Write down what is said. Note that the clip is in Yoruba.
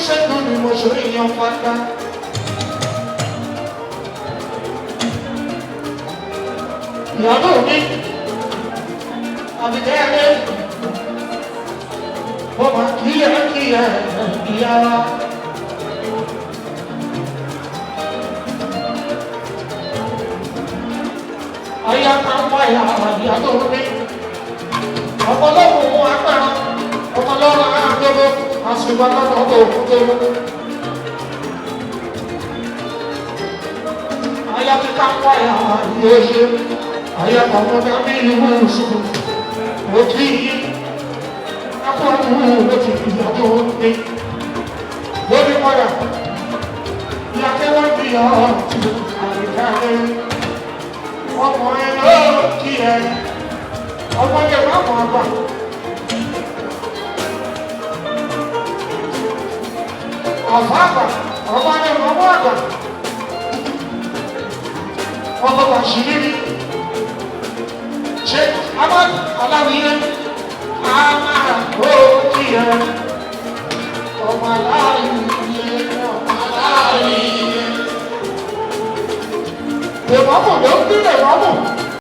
ṣe dùn ni mo ṣe yan pátá. Ìyàwó mi àbíkẹ́ ẹ̀rẹ́ mo máa kíyè ìyá wa. Ayé àtàwọn ìyàwó mi ọ̀pọ̀lọpọ̀ agbára ọ̀pọ̀lọpọ̀ àgbẹ̀bọ̀ àṣìwọ̀n lọ́dọ̀ òkúté. Ayé àtàwọn ìyàwó ṣe ayé àtàwọn ọmọdé ìlú ìṣòro òkè yìí akọ̀ọ̀mù òkè ìyàwó mi lórí padà ìyàtẹ̀wọ̀n bí ọ̀tún àyíkáyé ọmọ ẹ̀ lọ́ọ́ kí ẹ ọmọ ẹ̀ lọ́mọ àgbà. Àfáàgbà ọmọ ẹ̀ lọ́mọ àgbà ọmọ bàṣírí ṣe aláwìyé àmàlókìyẹ ọmọ aláwìyé ọmọ aláwìyé. Lèmọ́mù ló ń bí lèmọ́mù.